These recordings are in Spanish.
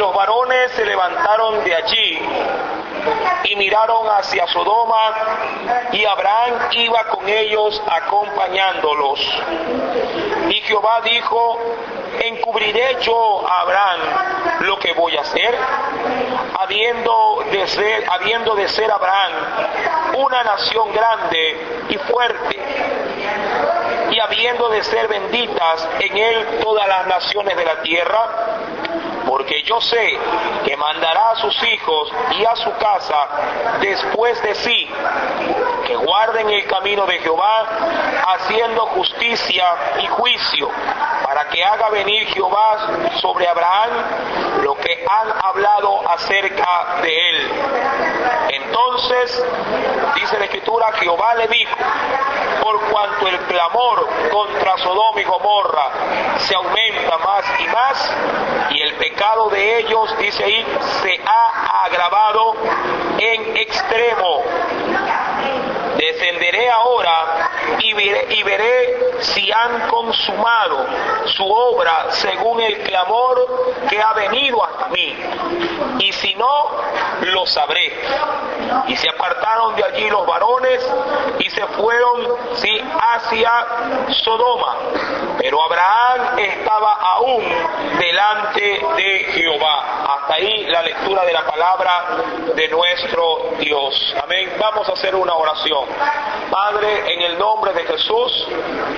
los varones se levantaron de allí y miraron hacia Sodoma, y Abraham iba con ellos acompañándolos. Y Jehová dijo: ¿encubriré yo a Abraham lo que voy a hacer? Habiendo de ser Abraham una nación grande y fuerte, y habiendo de ser benditas en él todas las naciones de la tierra, porque yo sé que mandará a sus hijos y a su casa después de sí, que guarden el camino de Jehová, haciendo justicia y juicio, para que haga venir Jehová sobre Abraham lo que han hablado acerca de él. Entonces, dice la Escritura, Jehová le dijo: por cuanto el clamor contra Sodoma y Gomorra se aumenta más y más, y el pecado de ellos, dice ahí, se ha agravado en extremo, descenderé ahora y veré si han consumado su obra según el clamor que ha venido hasta mí, y si no, lo sabré. Y se apartaron de allí los varones y se fueron hacia Sodoma, pero Abraham estaba aún delante de Jehová. Hasta ahí la lectura de la palabra de nuestro Dios. Amén. Vamos a hacer una oración. Padre, en el nombre de Jesús,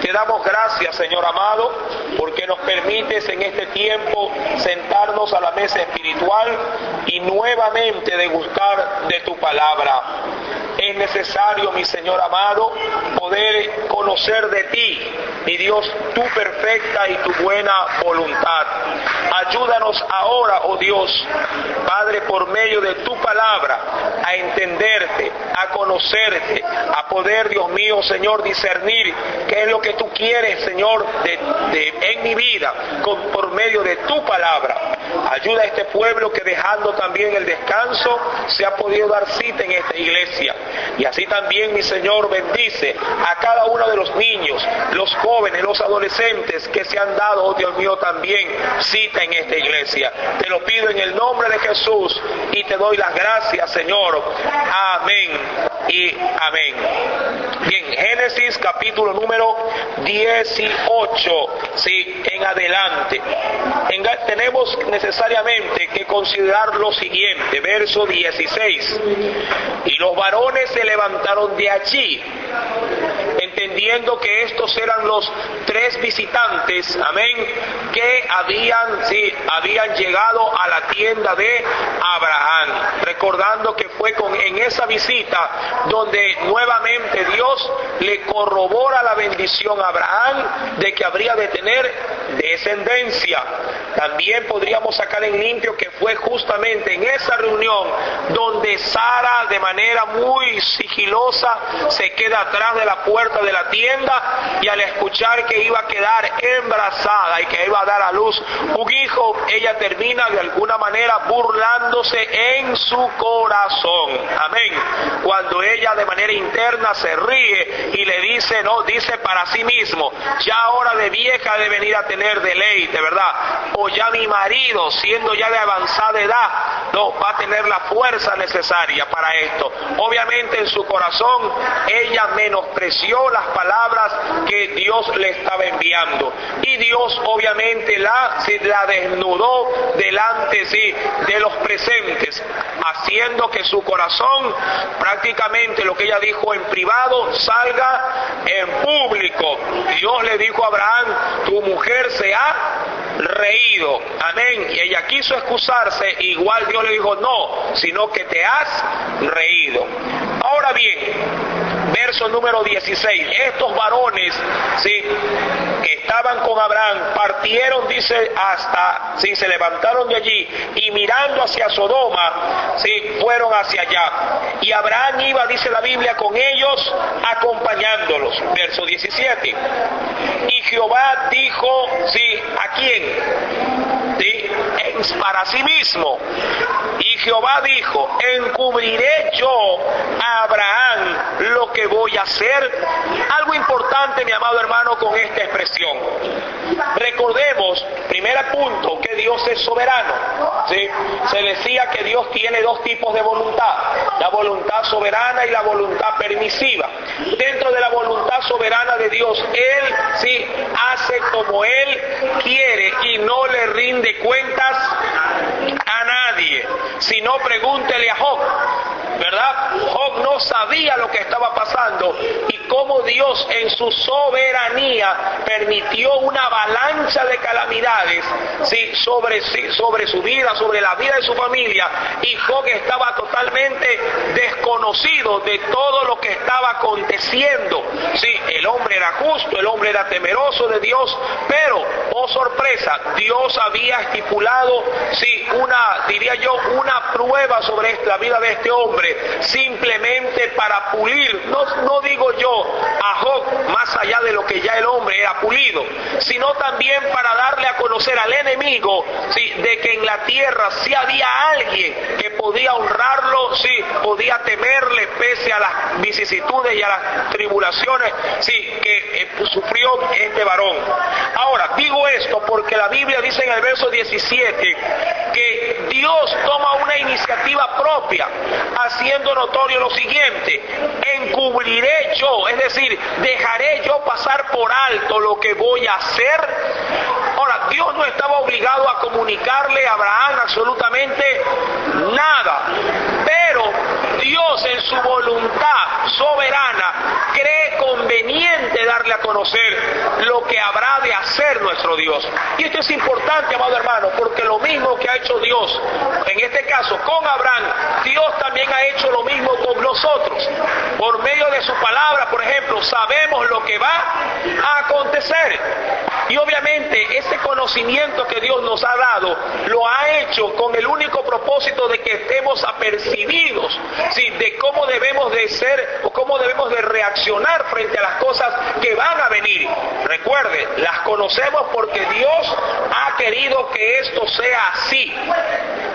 te damos gracias, Señor amado, porque nos permites en este tiempo sentarnos a la mesa espiritual y nuevamente degustar de tu palabra. Es necesario, mi Señor amado, poder conocer de ti, mi Dios, tu perfecta y tu buena voluntad. Ayúdanos ahora, oh Dios, Padre, por medio de tu palabra, a entenderte, a conocerte, a poder, Dios mío, Señor, discernir qué es lo que tú quieres, Señor, en mi vida, por medio de tu palabra. Ayuda a este pueblo que, dejando también el descanso, se ha podido dar cita en esta iglesia. Y así también, mi Señor, bendice a cada uno de los niños, los jóvenes, los adolescentes que se han dado, oh Dios mío, también cita en esta iglesia. Te lo pido en el nombre de Jesús y te doy las gracias, Señor. Amén y amén. Bien, Génesis capítulo número 18, en adelante. Tenemos necesariamente que considerar lo siguiente, verso 16. Y los varones se levantaron de allí, entendiendo que estos eran los 3 visitantes, amén, que habían llegado a la tienda de Abraham, recordando que fue en esa visita donde nuevamente Dios le corrobora la bendición a Abraham de que habría de tener descendencia. También podríamos sacar en limpio que fue justamente en esa reunión donde Sara, de manera muy sigilosa, se queda atrás de la puerta de la tienda, y al escuchar que iba a quedar embarazada y que iba a dar a luz un hijo, ella termina de alguna manera burlándose en su corazón. Amén. Cuando ella de manera interna se ríe y le dice, dice para sí mismo: ya ahora de vieja de venir a tener deleite, ¿verdad? O ya mi marido, siendo ya de avanzada edad, va a tener la fuerza necesaria para esto. Obviamente en su corazón ella menospreció las palabras que Dios le estaba enviando, y Dios obviamente la desnudó delante de los presentes, haciendo que su corazón, prácticamente lo que ella dijo en privado, salga en público. Dios le dijo a Abraham: tu mujer se ha reído, amén, y ella quiso excusarse, igual Dios le dijo: no, sino que te has reído. Ahora bien, verso número 16, estos varones, que estaban con Abraham, partieron, dice, se levantaron de allí, y mirando hacia Sodoma, fueron hacia allá. Y Abraham iba, dice la Biblia, con ellos, acompañándolos. Verso 17. Y Jehová dijo, ¿a quién? Para sí mismo. Y Jehová dijo: ¿encubriré yo a Abraham lo que voy a hacer? Algo importante, mi amado hermano, con esta expresión. Recordemos, primer punto, que Dios es soberano, ¿sí? Se decía que Dios tiene dos tipos de voluntad, la voluntad soberana y la voluntad permisiva. Dentro de la voluntad soberana de Dios, Él sí hace como Él quiere y no le rinde cuentas a nadie. Si no, pregúntele a Job, ¿verdad? Job no sabía lo que estaba pasando y cómo Dios en su soberanía permitió una avalancha de calamidades, ¿sí? sobre su vida, sobre la vida de su familia, y Job estaba totalmente desconocido de todo lo que estaba aconteciendo. Sí, el hombre era justo, el hombre era temeroso de Dios, pero, oh sorpresa, Dios había estipulado, sí, una prueba sobre la vida de este hombre, simplemente para pulir, no digo yo a Job más allá de lo que ya el hombre era pulido, sino también para darle a conocer al enemigo, sí, de que en la tierra sí había alguien que podía honrarlo, sí, podía temerle pese a las vicisitudes y a las tribulaciones, sí, que sufrió este varón. Ahora, digo esto porque la Biblia dice en el verso 17 que Dios toma una iniciativa propia, haciendo notorio lo siguiente: encubriré yo, es decir, dejaré yo pasar por alto lo que voy a hacer. Ahora, Dios no estaba obligado a comunicarle a Abraham absolutamente nada, pero Dios en su voluntad soberana cree conveniente darle a conocer lo que habrá de hacer nuestro Dios. Y esto es importante, amado hermano, porque lo mismo que ha hecho Dios, en este caso con Abraham, Dios también ha hecho lo mismo con nosotros. Por medio de su palabra, por ejemplo, sabemos lo que va a acontecer. Y obviamente ese conocimiento que Dios nos ha dado, lo ha hecho con el único propósito de que estemos apercibidos, ¿sí?, de cómo debemos de ser o cómo debemos de reaccionar frente a las cosas que van a venir. Recuerde, las conocemos porque Dios ha querido que esto sea así.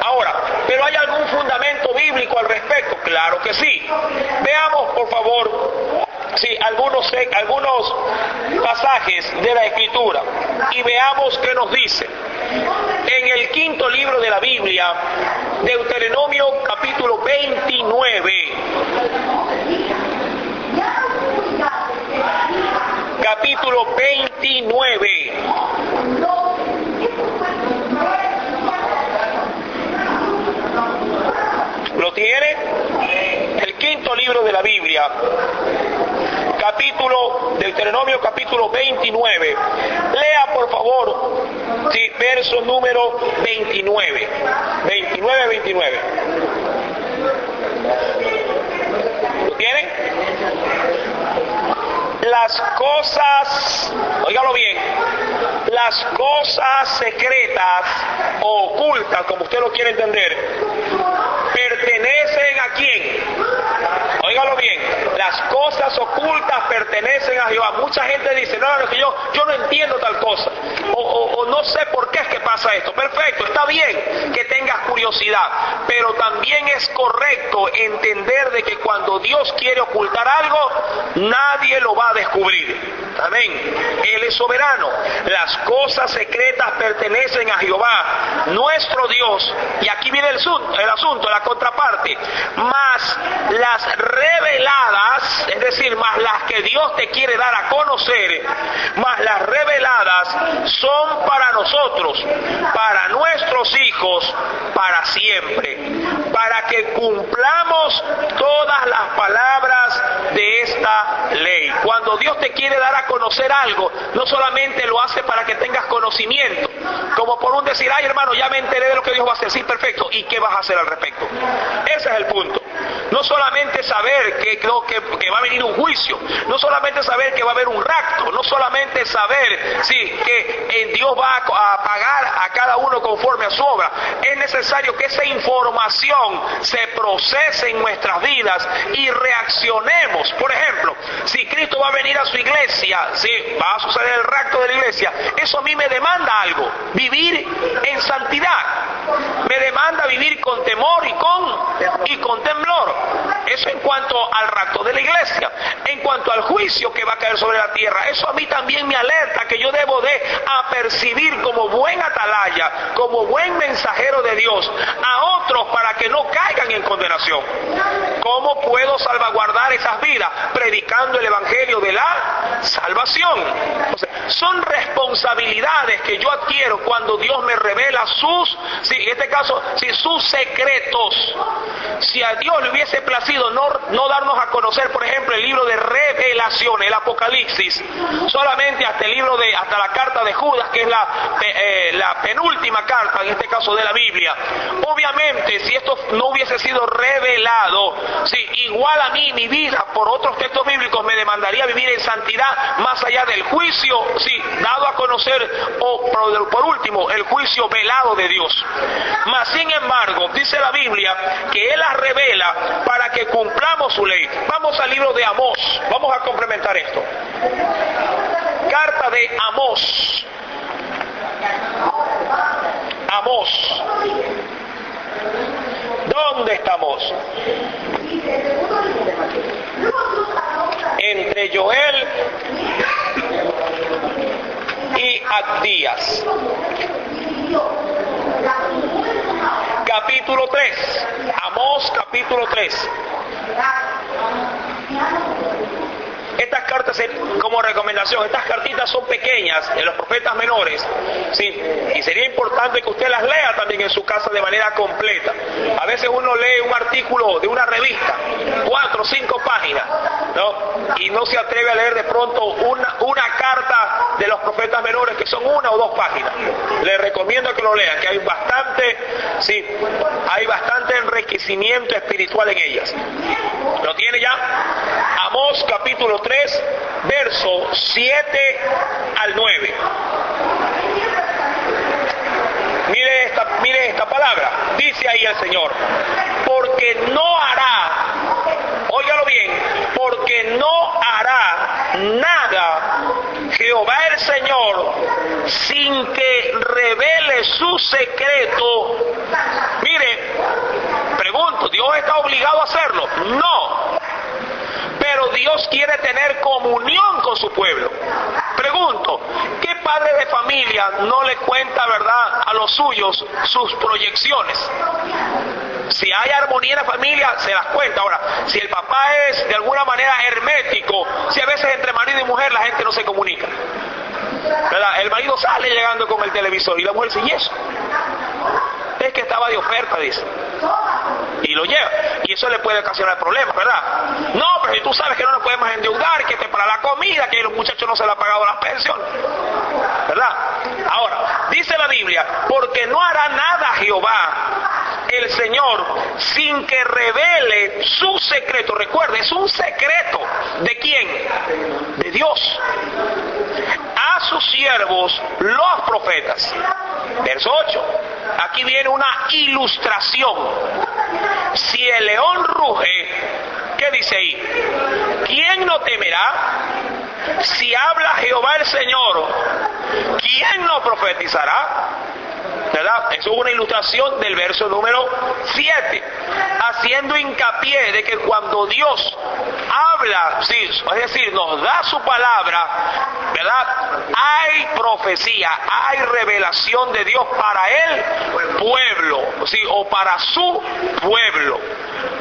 Ahora, ¿pero hay algún fundamento bíblico al respecto? Claro que sí. Veamos, por favor, sí, algunos pasajes de la Escritura y veamos qué nos dice. En el quinto libro de la Biblia, Deuteronomio capítulo 29. Capítulo 29. ¿Lo tiene? El quinto libro de la Biblia, Deuteronomio capítulo 29. Lea por favor, sí, verso número 29. 29. ¿Lo tienen? Las cosas, óigalo bien, las cosas secretas o ocultas, como usted lo quiere entender, pertenecen ¿a quién? Óigalo bien, las cosas ocultas pertenecen a Jehová. Mucha gente dice, no, que yo no entiendo tal cosa, o no sé por qué es que pasa esto. Perfecto, está bien que tengas curiosidad, pero también es correcto entender de que cuando Dios quiere ocultar algo, nadie lo va a descubrir. Amén. Él es soberano. Las cosas secretas pertenecen a Jehová, nuestro Dios. Y aquí viene el asunto, la contraparte. Mas las reveladas, es decir, más las que Dios te quiere dar a conocer, más las reveladas son para nosotros, para nuestros hijos, para siempre, para que cumplamos todas las palabras de esta ley. Cuando Dios te quiere dar a conocer algo, no solamente lo hace para que tengas conocimiento, como por un decir, ay hermano, ya me enteré de lo que Dios va a hacer. Sí, perfecto, ¿y qué vas a hacer al respecto? Ese es el punto. No solamente saber que va a venir un juicio, no solamente saber que va a haber un rapto, no solamente saber, sí, que Dios va a pagar a cada uno conforme a su obra. Es necesario que esa información se procese en nuestras vidas y reaccionemos. Por ejemplo, si Cristo va a venir a su iglesia, sí, va a suceder el rapto de la iglesia, eso a mí me demanda algo, vivir en santidad, me demanda vivir con temor y con temblor. Eso en cuanto al rapto de la iglesia. En cuanto al juicio que va a caer sobre la tierra, eso a mí también me alerta que yo debo de apercibir como buen atalaya, como buen mensajero de Dios a otros para que no caigan en condenación. ¿Cómo puedo salvaguardar esas vidas? Predicando el evangelio de la salvación. Entonces, son responsabilidades que yo adquiero cuando Dios me revela en este caso, sus secretos. Si a Dios le hubiese placido no darnos a conocer, por ejemplo, el libro de Revelación, el Apocalipsis, solamente hasta la carta de Judas, que es la penúltima carta, en este caso de la Biblia. Obviamente, si esto no hubiese sido revelado, igual a mí mi vida por otros textos bíblicos me demandaría vivir en santidad más allá del juicio, dado a conocer, o por último, el juicio velado de Dios. Mas sin embargo, dice la Biblia que Él las revela para que cumplamos su ley. Vamos al libro de Amós, vamos a complementar esto. Carta de Amós. Amós. ¿Dónde estamos? Entre Joel y Abdías. Capítulo 3. Amós capítulo 3. Estas cartas, como recomendación, estas cartitas son pequeñas de los profetas menores, y sería importante que usted las lea también en su casa de manera completa. A veces uno lee un artículo de una revista, 4 o 5 páginas, ¿no? Y no se atreve a leer de pronto una carta de los profetas menores que son 1 o 2 páginas. Les recomiendo que lo lean, que hay bastante enriquecimiento espiritual en ellas. ¿Lo tiene ya? Amós capítulo 3, verso 7 al 9. Mire esta palabra. Dice ahí el Señor: porque no hará, óigalo bien, porque no hará nada Jehová el Señor sin que revele su secreto. Mire, pregunto, ¿Dios está obligado a hacerlo? No. Pero Dios quiere tener comunión con su pueblo. Pregunto, ¿qué padre de familia no le cuenta, verdad, a los suyos sus proyecciones? Si hay armonía en la familia, se las cuenta. Ahora, si el papá es de alguna manera hermético, si a veces entre marido y mujer la gente no se comunica, ¿verdad? El marido sale llegando con el televisor y la mujer dice: ¿y eso? Es que estaba de oferta, dice. Y lo lleva. Y eso le puede ocasionar problemas, ¿verdad? No, pero si tú sabes que no nos podemos endeudar, que para la comida, que los muchachos no se le han pagado las pensiones, ¿verdad? Ahora, dice la Biblia: porque no hará nada Jehová el Señor sin que revele su secreto. Recuerde, es un secreto. ¿De quién? De Dios. A sus siervos, los profetas. Verso 8. Aquí viene una ilustración. Si el león ruge, ¿qué dice ahí? ¿Quién no temerá? Si habla Jehová el Señor, ¿quién no profetizará? ¿Verdad? Eso es una ilustración del verso número 7, haciendo hincapié de que cuando Dios habla, es decir, nos da su palabra, ¿verdad? Hay profecía, hay revelación de Dios para el pueblo, o para su pueblo.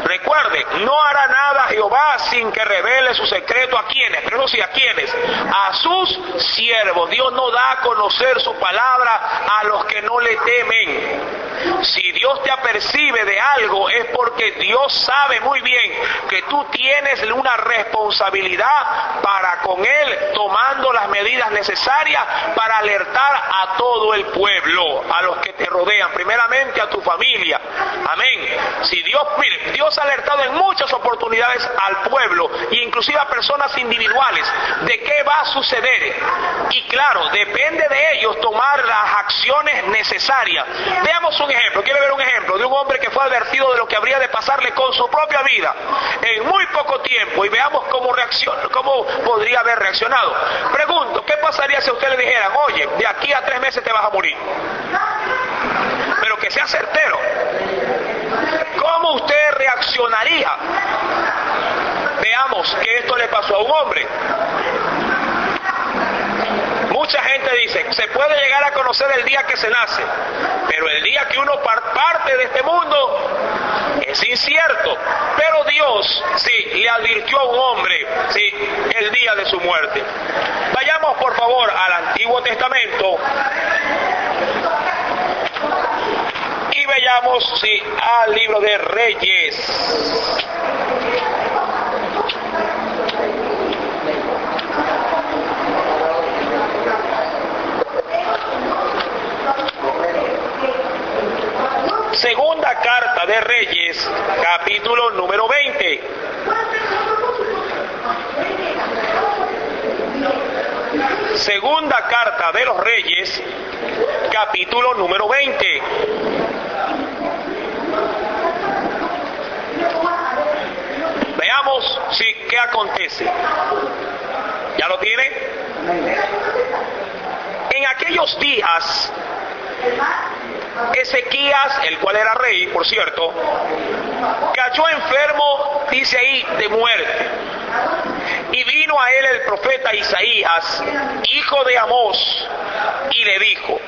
Recuerde, no hará nada Jehová sin que revele su secreto. ¿A quiénes? Pero eso sí, ¿a quiénes? A sus siervos. Dios no da a conocer su palabra a los que no le temen. Si Dios te apercibe de algo, es porque Dios sabe muy bien que tú tienes una responsabilidad para con Él, tomando las medidas necesarias para alertar a todo el pueblo, a los que te rodean, primeramente a tu familia. Amén. Si Dios, mire, Dios ha alertado en muchas oportunidades al pueblo, e inclusive a personas individuales, de qué va a suceder. Y claro, depende de ellos tomar las acciones necesarias. Veamos un ejemplo. ¿Quiere ver un ejemplo de un hombre que fue advertido de lo que habría de pasarle con su propia vida en muy poco tiempo? Y veamos cómo podría haber reaccionado. Pregunto, ¿qué pasaría si a usted le dijeran: oye, de aquí a 3 meses te vas a morir? Pero que sea certero. ¿Cómo usted reaccionaría? Veamos que esto le pasó a un hombre. Mucha gente dice, se puede llegar a conocer el día que se nace, pero el día que uno parte de este mundo es incierto. Pero Dios, sí, le advirtió a un hombre, sí, el día de su muerte. Vayamos por favor al Antiguo Testamento y veamos, sí, al libro de Reyes. Segunda carta de Reyes, capítulo número 20. Segunda carta de los Reyes, capítulo número 20. Veamos si qué acontece. ¿Ya lo tiene? En aquellos días, Ezequías, el cual era rey, por cierto, cayó enfermo, dice ahí, de muerte. Y vino a él el profeta Isaías, hijo de Amós, y le dijo: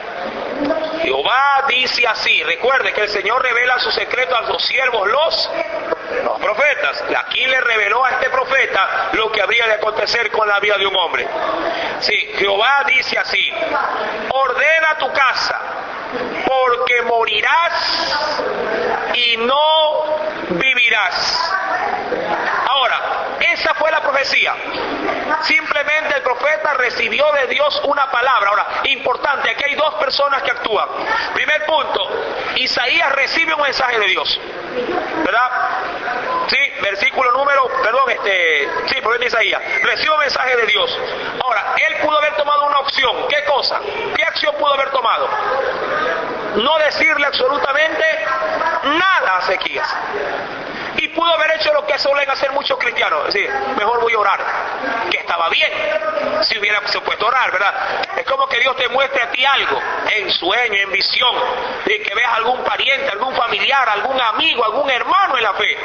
Jehová dice así. Recuerde que el Señor revela sus secretos a los siervos, los profetas. Aquí le reveló a este profeta lo que habría de acontecer con la vida de un hombre. Sí, Jehová dice así: ordena tu casa, porque morirás y no vivirás. Ahora, esa fue la profecía. Simplemente el profeta recibió de Dios una palabra. Ahora, importante, aquí hay dos personas que actúan. Primer punto, Isaías recibe un mensaje de Dios, ¿verdad? Sí, versículo número, profeta Isaías, recibe un mensaje de Dios. Ahora, él pudo haber tomado una opción. ¿Qué cosa? ¿Qué acción pudo haber tomado? No decirle absolutamente nada a Ezequías. Y pudo haber hecho lo que suelen hacer muchos cristianos, es decir, mejor voy a orar, que estaba bien, si hubiera supuesto orar, ¿verdad? Es como que Dios te muestre a ti algo, en sueño, en visión, de que veas algún pariente, algún familiar, algún amigo, algún hermano en la fe,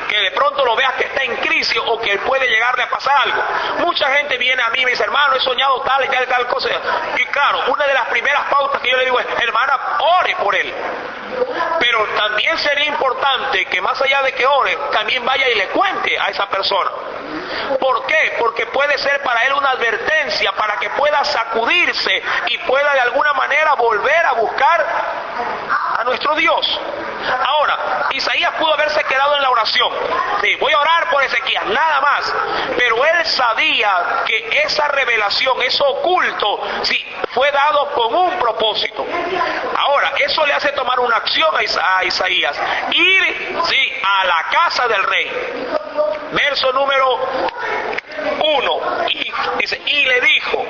que de pronto lo veas que está en crisis o que puede llegarle a pasar algo. Mucha gente viene a mí y me dice: hermano, he soñado tal y tal cosa. Y claro, una de las primeras pautas que yo le digo es: hermana, ore por él. Pero también sería importante que más allá de que ore, también vaya y le cuente a esa persona. ¿Por qué? Porque puede ser para él una advertencia, para que pueda sacudirse y pueda de alguna manera volver a buscar a nuestro Dios. Ahora, Isaías pudo haberse quedado en la oración. Sí, voy a orar por Ezequías, nada más. Pero él sabía que esa revelación, eso oculto, sí, fue dado con un propósito. Ahora, eso le hace tomar una acción a Isaías. Ir, sí, a la casa del rey. Verso número 1. Y le dijo: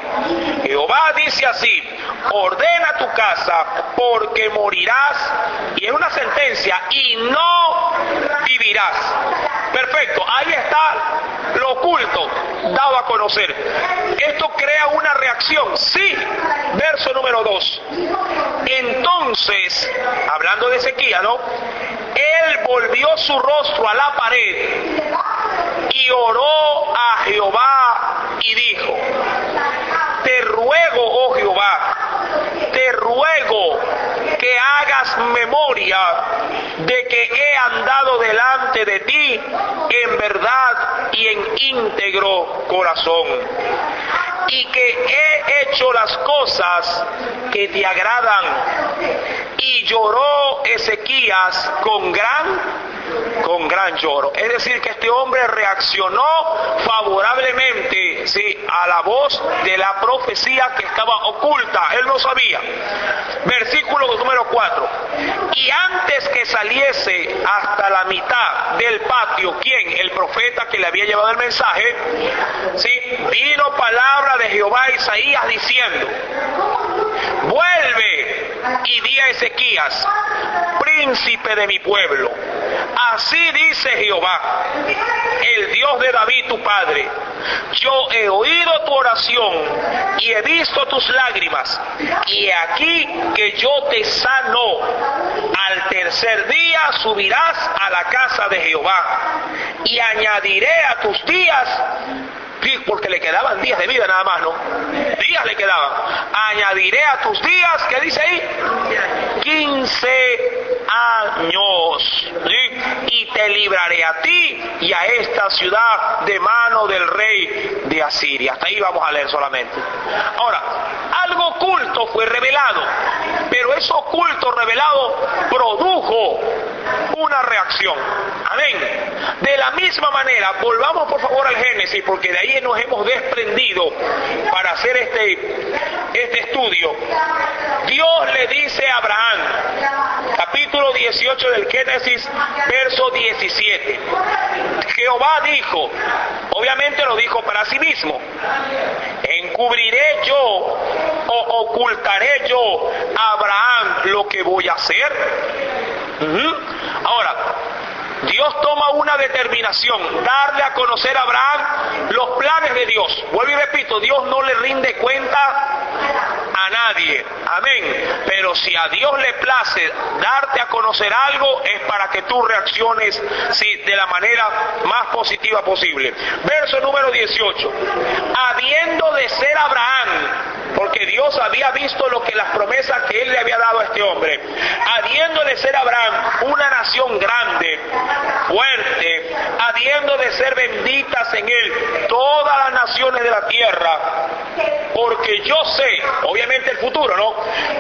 Jehová dice así: ordena tu casa, porque morirás, y es una sentencia, y no vivirás. Perfecto, ahí está lo oculto dado a conocer. Esto crea una reacción, sí. Verso número 2. Entonces, hablando de Ezequías, ¿no? Él volvió su rostro a la pared y oró a Jehová y dijo: te ruego, oh Jehová, te ruego que hagas memoria de que he andado delante de ti en verdad y en íntegro corazón, y que he hecho las cosas que te agradan. Y lloró Ezequías con gran lloro. Es decir, que este hombre reaccionó favorablemente, sí, a la voz de la profecía que estaba oculta. Él no sabía. Versículo número 4. Y antes que saliese hasta la mitad del patio, ¿quién? El profeta que le había llevado el mensaje, sí, vino palabra de Jehová a Isaías diciendo: vuelve y di a Ezequías, príncipe de mi pueblo: así dice Jehová, el Dios de David tu padre, yo he oído tu oración y he visto tus lágrimas, y aquí que yo te sano. Al tercer día subirás a la casa de Jehová, y añadiré a tus días, porque le quedaban días de vida nada más, ¿no? Días le quedaban. Añadiré a tus días, ¿qué dice ahí? 15 años. ¿Sí? Y te libraré a ti y a esta ciudad de mano del rey de Asiria. Hasta ahí vamos a leer solamente. Ahora, algo oculto fue revelado, pero eso oculto revelado produjo una reacción. Amén. De la misma manera, volvamos por favor al Génesis, porque de ahí nos hemos desprendido para hacer este estudio. Dios le dice a Abraham, capítulo 18 del Génesis, verso 17. Jehová dijo, obviamente lo dijo para sí mismo, ¿encubriré yo o ocultaré yo a Abraham lo que voy a hacer? Ahora, Dios toma una determinación, darle a conocer a Abraham los planes de Dios. Vuelvo y repito, Dios no le rinde cuenta a nadie, amén. Pero si a Dios le place darte a conocer algo, es para que tú reacciones de la manera más positiva posible. Verso número 18. Habiendo de ser Abraham, porque Dios había visto las promesas que Él le había dado a este hombre, habiendo de ser Abraham una nación grande, fuerte, habiendo de ser benditas en Él todas las naciones de la tierra, porque yo sé, obviamente el futuro, ¿no?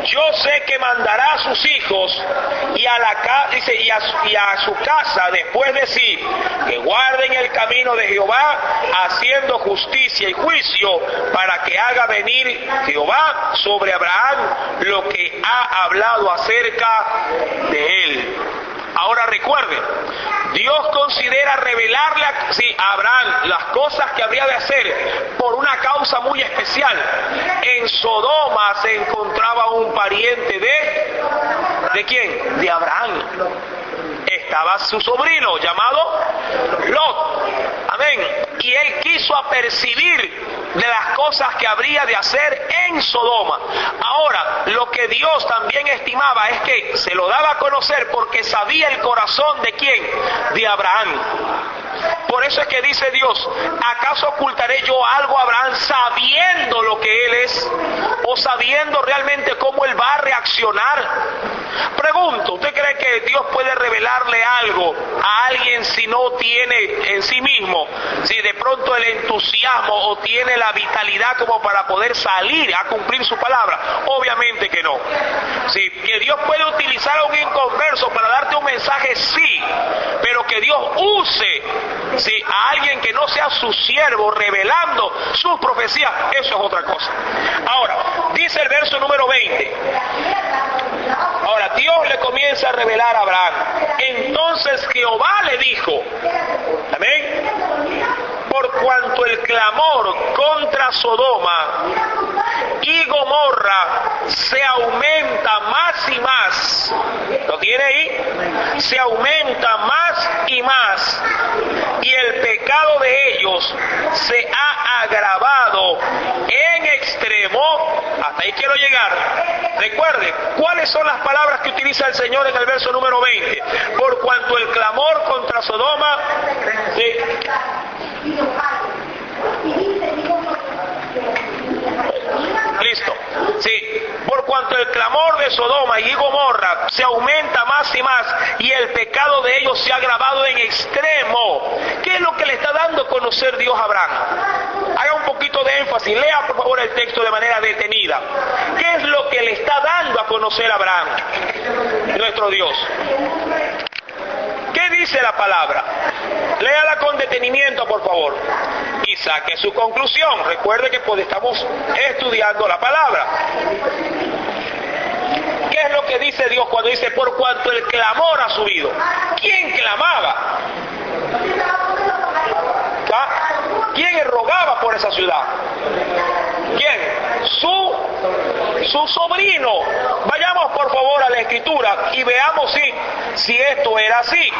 Yo sé que mandará a sus hijos y a su casa después de sí, que guarden el camino de Jehová, haciendo justicia y juicio, para que haga venir Jehová sobre Abraham lo que ha hablado acerca de él. Ahora recuerden, Dios considera revelarle a Abraham las cosas que habría de hacer por una causa muy especial. En Sodoma se encontraba un pariente ¿de quién? De Abraham. Estaba su sobrino llamado Lot. Amén. Y él quiso apercibir de las cosas que habría de hacer en Sodoma. Ahora, lo que Dios también estimaba es que se lo daba a conocer porque sabía el corazón de ¿quién? De Abraham. Por eso es que dice Dios, ¿acaso ocultaré yo algo a Abraham sabiendo lo que él es? ¿O sabiendo realmente cómo él va a reaccionar? Pregunto, ¿usted cree que Dios puede revelarle algo a alguien si no tiene en sí mismo, si de pronto el entusiasmo o tiene la vitalidad como para poder salir a cumplir su palabra? Obviamente que no. Sí, que Dios puede utilizar a un inconverso para darte un mensaje, sí, pero que Dios use a alguien que no sea su siervo revelando sus profecías, eso es otra cosa. Ahora, dice el verso número 20. Ahora, Dios le comienza a revelar a Abraham. Entonces Jehová le dijo, amén, por cuanto el clamor contra Sodoma y Gomorra se aumenta más y más, ¿lo tiene ahí? Se aumenta más y más, y el pecado de ellos se ha agravado en extremo. Hasta ahí quiero llegar. Recuerden, ¿cuáles son las palabras que utiliza el Señor en el verso número 20? Por cuanto el clamor contra Sodoma... ¿sí? Listo. Sí, por cuanto el clamor de Sodoma y Gomorra se aumenta más y más, y el pecado de ellos se ha agravado en extremo. ¿Qué es lo que le está dando a conocer Dios a Abraham? Haga un poquito de énfasis, lea por favor el texto de manera detenida. ¿Qué es lo que le está dando a conocer a Abraham, nuestro Dios? ¿Qué dice la palabra? Léala con detenimiento, por favor, y saque su conclusión. Recuerde que pues estamos estudiando la palabra. ¿Qué es lo que dice Dios cuando dice por cuanto el clamor ha subido? ¿Quién clamaba? ¿Ah? ¿Quién rogaba por esa ciudad? ¿Quién? Su sobrino. Vayamos por favor a la Escritura y veamos si esto era así.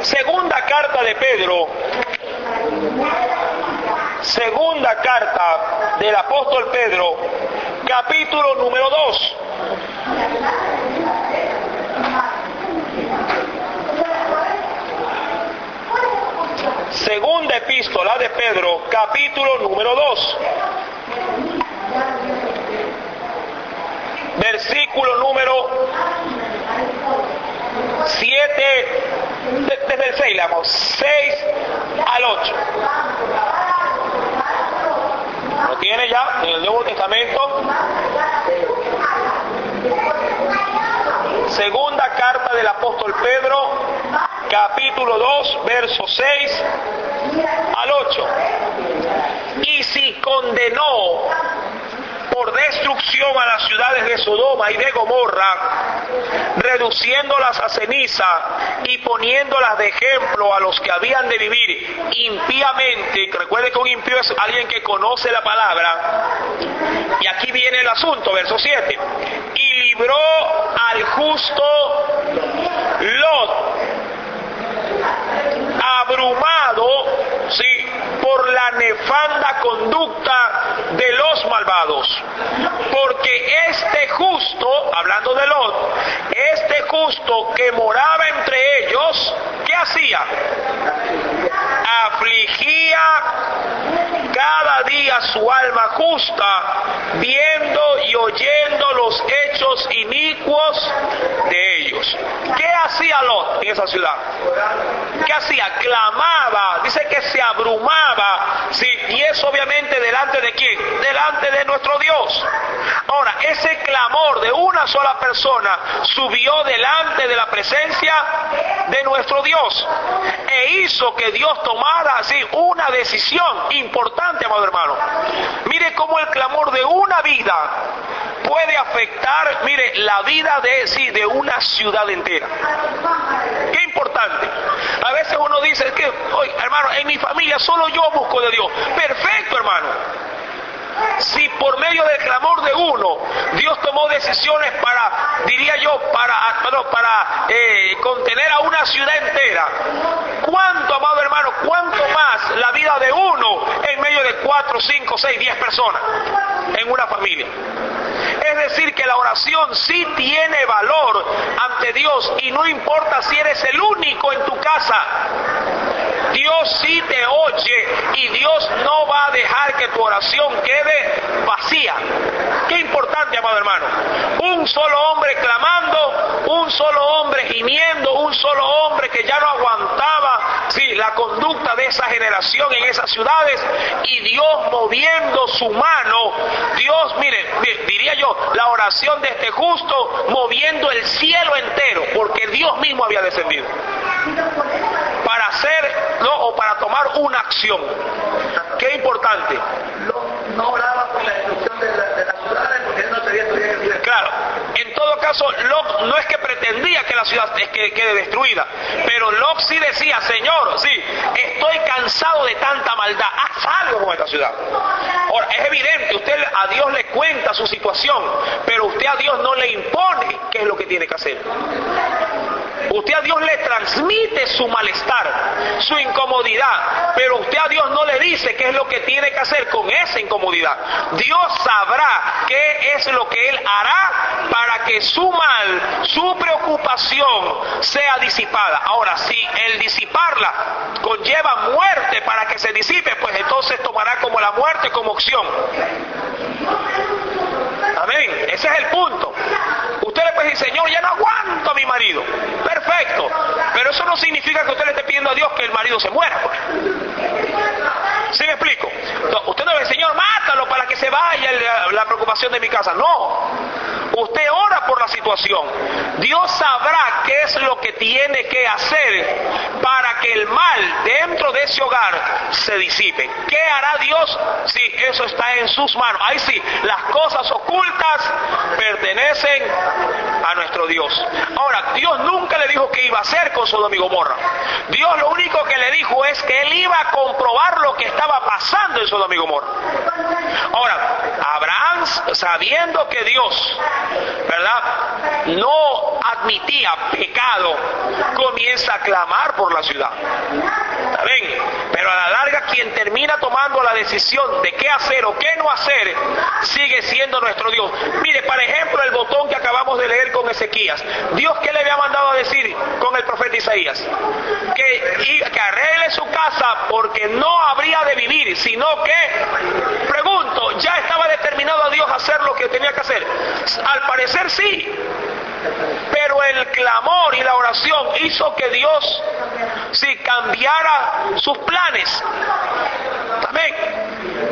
Segunda carta de Pedro, segunda carta del apóstol Pedro, capítulo número 2. Segunda epístola de Pedro, capítulo número 2. Versículo número 7, desde el 6, leamos, 6 al 8. ¿Lo tiene ya en el Nuevo Testamento? Segunda carta del apóstol Pedro, capítulo 2, versos 6 al 8. Y si condenó por destrucción a las ciudades de Sodoma y de Gomorra, reduciéndolas a ceniza y poniéndolas de ejemplo a los que habían de vivir impíamente. Recuerde que un impío es alguien que conoce la palabra. Y aquí viene el asunto, verso 7. Y libró al justo Lot, abrumado, sí, por la nefanda conducta de los malvados, porque este justo, hablando de Lot, este justo que moraba entre ellos, ¿qué hacía? Afligía cada día su alma justa, viendo y oyendo los hechos inicuos de ellos. ¿Qué hacía Lot en esa ciudad? ¿Qué hacía? Clamaba, dice que se abrumaba, ¿sí? Y eso obviamente delante de ¿quién? Delante de nuestro Dios. Ahora, ese clamor de una sola persona subió delante de la presencia de nuestro Dios e hizo que Dios tomara así una decisión importante, amado hermano. Mire cómo el clamor de una vida puede afectar, mire, la vida de una ciudad entera. Qué importante. A veces uno dice que, oye, hermano, en mi familia solo yo busco de Dios. Perfecto, hermano. Si por medio del clamor de uno, Dios tomó decisiones para, diría yo, para contener a una ciudad entera, ¿cuánto, amado hermano, cuánto más la vida de uno en medio de 4, 5, 6, 10 personas en una familia? Es decir, que la oración sí tiene valor ante Dios y no importa si eres el único en tu casa. Dios sí te oye y Dios no va a dejar que tu oración quede vacía. Qué importante, amado hermano. Un solo hombre clamando, un solo hombre gimiendo, un solo hombre que ya no aguantaba la conducta de esa generación en esas ciudades, y Dios moviendo su mano. Dios, mire, diría yo, la oración de este justo moviendo el cielo entero, porque Dios mismo había descendido para hacer, ¿no?, o para tomar una acción. Qué importante. No oraba por la destrucción de las ciudades porque él no sabía que... Claro, en todo caso, Lot no es que pretendía que la ciudad quede destruida, pero Lot sí decía: Señor, sí, estoy cansado de tanta maldad, haz algo con esta ciudad. Ahora, es evidente, usted a Dios le cuenta su situación, pero usted a Dios no le impone qué es lo que tiene que hacer. Usted a Dios le transmite su malestar, su incomodidad, pero usted a Dios no le dice qué es lo que tiene que hacer con esa incomodidad. Dios sabrá qué es lo que Él hará para que su mal, su preocupación sea disipada. Ahora, si el disiparla conlleva muerte para que se disipe, pues entonces tomará como la muerte como opción. Amén. Ese es el punto. Usted le puede decir: Señor, ya no aguanto a mi marido. Perfecto. Pero eso no significa que usted le esté pidiendo a Dios que el marido se muera. ¿Sí me explico? No, usted no le dice: Señor, mátalo para que se vaya la preocupación de mi casa. No. Usted ora por la situación. Dios sabrá qué es lo que tiene que hacer para que el mal dentro de ese hogar se disipe. ¿Qué hará Dios? Sí, eso está en sus manos. Ahí sí, las cosas ocultas pertenecen a nuestro Dios. Ahora, Dios nunca le dijo qué iba a hacer con Sodoma y Gomorra. Dios lo único que le dijo es que Él iba a comprobar lo que estaba pasando en Sodoma y Gomorra. Ahora, Abraham, sabiendo que Dios, ¿verdad?, no admitía pecado, comienza a clamar por la ciudad. ¿Está bien? Pero a la larga, quien termina tomando la decisión de qué hacer o qué no hacer, sigue siendo nuestro Dios. Mire, por ejemplo, el botón que acabamos de leer con Ezequías. Dios, ¿qué le había mandado a decir con el profeta Isaías? Que arregle su casa porque no habría de vivir, sino que, pregunto, ¿ya estaba determinado Dios a hacer lo que tenía que hacer? Al parecer sí. Pero el clamor y la oración hizo que Dios cambiara sus planes. Amén.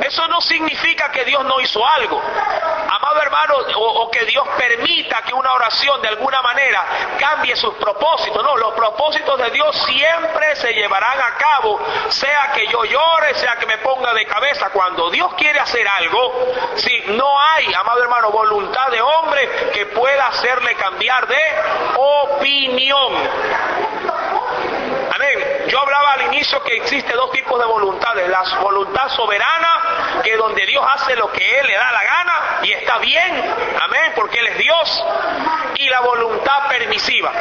Eso no significa que Dios no hizo algo, amado hermano, o que Dios permita que una oración de alguna manera cambie sus propósitos. No, los propósitos de Dios siempre se llevarán a cabo, sea que yo llore, sea que me ponga de cabeza. Cuando Dios quiere hacer algo, no hay, amado hermano, voluntad de hombre que pueda hacerle cambiar de opinión. Amén. Yo hablaba al inicio que existe dos tipos de voluntades: la voluntad soberana, que es donde Dios hace lo que Él le da la gana y está bien, amén, porque Él es Dios, y la voluntad permisiva.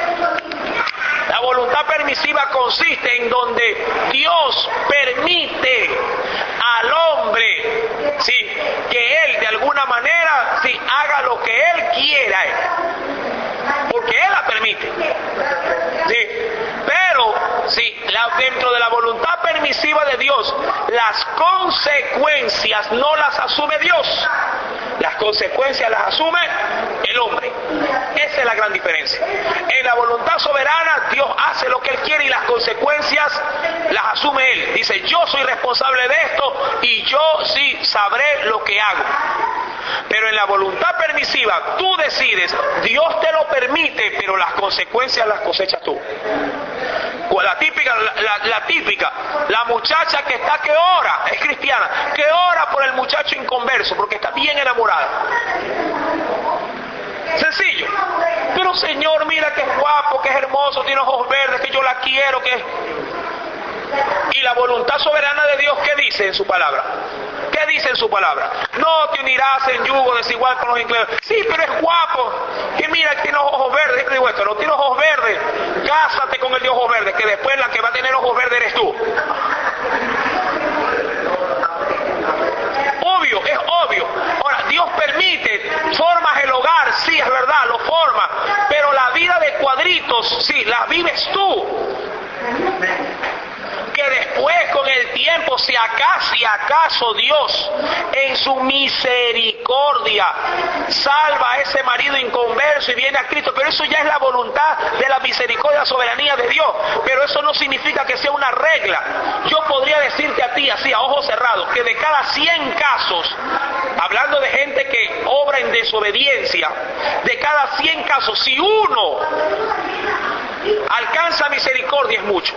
La voluntad permisiva consiste en donde Dios permite al hombre, que Él de alguna manera haga lo que Él quiera, porque Él la permite. Pero dentro de la voluntad permisiva de Dios, las consecuencias no las asume Dios, las consecuencias las asume el hombre. Esa es la gran diferencia. En la voluntad soberana, Dios hace lo que Él quiere y las consecuencias las asume Él. Dice, yo soy responsable de esto y yo sabré lo que hago. Pero en la voluntad permisiva, tú decides, Dios te lo permite, pero las consecuencias las cosechas tú. La típica, la muchacha que ora, es cristiana, que ora por el muchacho inconverso, porque está bien enamorada. Sencillo. Pero Señor, mira que es guapo, que es hermoso, tiene ojos verdes, que yo la quiero, que... Y la voluntad soberana de Dios, ¿qué dice en su palabra? ¿Qué dice en su palabra? No te unirás en yugo desigual con los incrédulos. Sí, pero es guapo. Que mira, que tiene ojos verdes. Siempre digo esto, no tiene ojos verdes. Cásate con el de ojos verdes, que después la que va a tener ojos verdes eres tú. Obvio, es obvio. Ahora, Dios permite, formas el hogar, sí, es verdad, lo forma. Pero la vida de cuadritos, la vives tú. Que después con el tiempo, si acaso Dios en su misericordia salva a ese marido inconverso y viene a Cristo, pero eso ya es la voluntad de la misericordia, la soberanía de Dios, pero eso no significa que sea una regla. Yo podría decirte a ti así, a ojos cerrados, que de cada 100 casos, hablando de gente que obra en desobediencia, de cada 100 casos, si uno alcanza misericordia es mucho.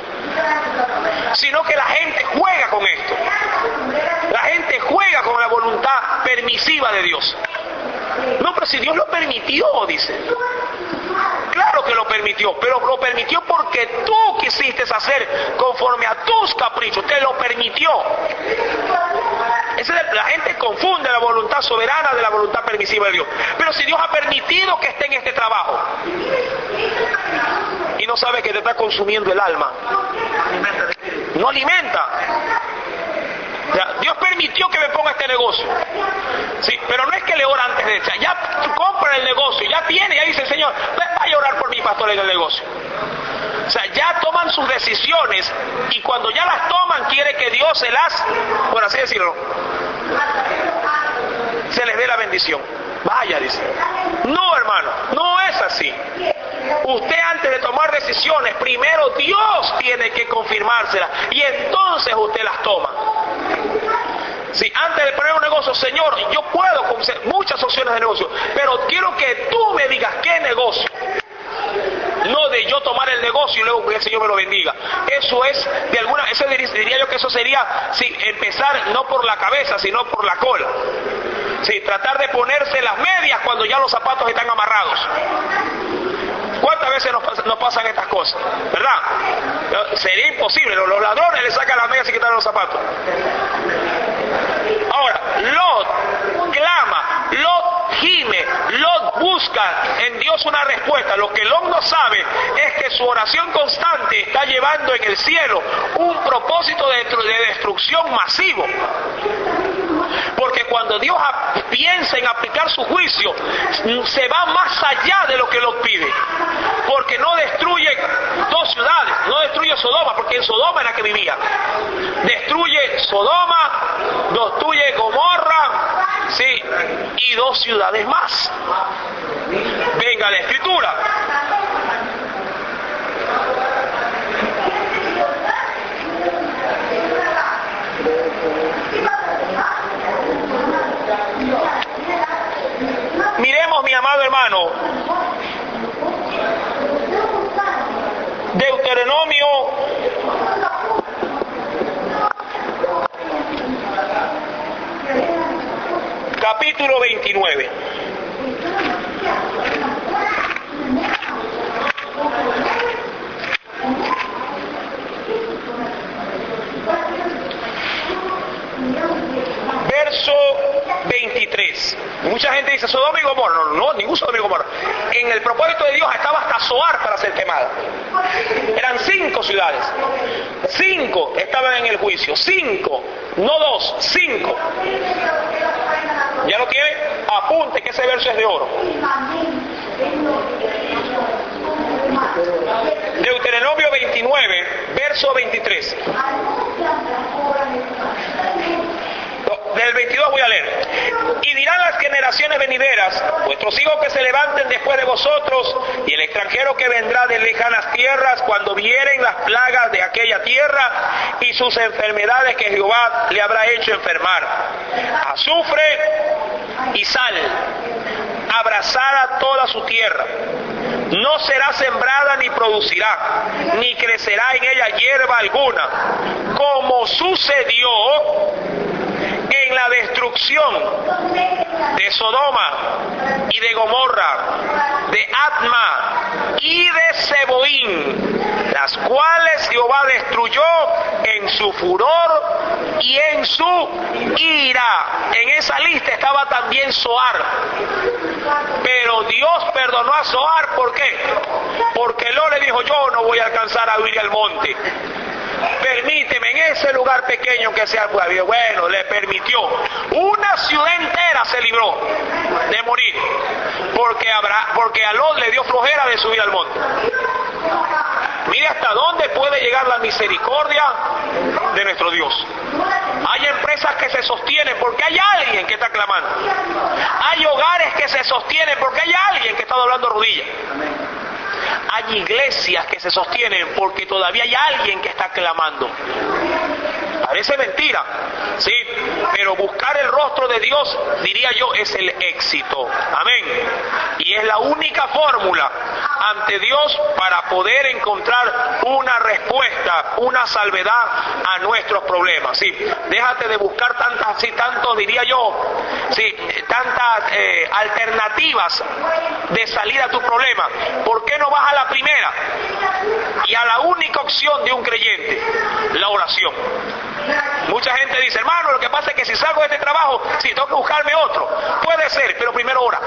Sino que la gente juega con esto. La gente juega con la voluntad permisiva de Dios. No, pero si Dios lo permitió, dice. Claro que lo permitió, pero lo permitió porque tú quisiste hacer conforme a tus caprichos. Te lo permitió. La gente confunde la voluntad soberana de la voluntad permisiva de Dios. Pero si Dios ha permitido que esté en este trabajo y no sabe que te está consumiendo el alma, no alimenta. Dios permitió que me ponga este negocio. Pero no es que le ora antes de echar. Ya compra el negocio, ya tiene, ya dice, Señor, vaya a orar por mi pastor en el negocio. Ya toman sus decisiones y cuando ya las toman quiere que Dios se las, por así decirlo, se les dé la bendición. Vaya, dice. No, hermano, no es así. Usted antes de tomar decisiones, primero Dios tiene que confirmárselas y entonces usted las toma. Antes de poner un negocio, Señor, yo puedo conocer muchas opciones de negocio, pero quiero que tú me digas qué negocio. No de yo tomar el negocio y luego que el Señor me lo bendiga. Eso es, diría yo que eso sería empezar no por la cabeza, sino por la cola. Tratar de ponerse las medias cuando ya los zapatos están amarrados. ¿Cuántas veces nos pasan estas cosas? ¿Verdad? Sería imposible. Los ladrones le sacan las medias y quitan los zapatos. Ahora, Lot clama, Lot gime, Lot busca en Dios una respuesta. Lo que Lot no sabe es que su oración constante está llevando en el cielo un propósito de destrucción masivo. Porque cuando Dios piensa en aplicar su juicio, se va más allá de lo que Lot pide. Porque no destruye 2 ciudades, no destruye Sodoma, porque en Sodoma era que vivía. Destruye Sodoma, destruye Gomorra, sí, y 2 ciudades más. Venga la Escritura. Miremos, mi amado hermano, Deuteronomio capítulo 29. Verso 23. Mucha gente dice Sodoma y Gomorra. No, ningún Sodoma y Gomorra. En el propósito de Dios estaba hasta Zoar para ser quemada. Eran 5 ciudades. 5 estaban en el juicio. 5, no 2, 5. ¿Ya lo tiene? Apunte que ese verso es de oro. Deuteronomio 29, verso 23. Del 22 voy a leer. Y dirán las generaciones venideras, vuestros hijos que se levanten después de vosotros, y el extranjero que vendrá de lejanas tierras, cuando vieren las plagas de aquella tierra y sus enfermedades que Jehová le habrá hecho enfermar, azufre y sal, abrasada toda su tierra. No será sembrada ni producirá, ni crecerá en ella hierba alguna, como sucedió en la destrucción de Sodoma y de Gomorra, de Adma y de Seboín, las cuales Jehová destruyó en su furor y en su ira. En esa lista estaba también Zoar. Pero Dios perdonó a Zoar, ¿por qué? Porque Lot le dijo, yo no voy a alcanzar a huir al monte. Permíteme en ese lugar pequeño que sea pueblo. Bueno, le permitió. Una ciudad entera se libró de morir, porque a Lot le dio flojera de subir al monte. Mire hasta dónde puede llegar la misericordia de nuestro Dios. Hay empresas que se sostienen porque hay alguien que está clamando. Hay hogares que se sostienen porque hay alguien que está doblando rodillas. Hay iglesias que se sostienen porque todavía hay alguien que está clamando. Parece mentira, sí, pero buscar el rostro de Dios, diría yo, es el éxito. Amén. Y es la única fórmula ante Dios para poder encontrar una respuesta, una salvedad a nuestros problemas. Sí, déjate de buscar tantas, sí, tantos, diría yo, sí, tantas alternativas de salir a tu problema. ¿Por qué no vas a la primera y a la única opción de un creyente? La oración. Mucha gente dice, hermano, lo que pasa es que si salgo de este trabajo, sí, tengo que buscarme otro. Puede ser, pero primero ora.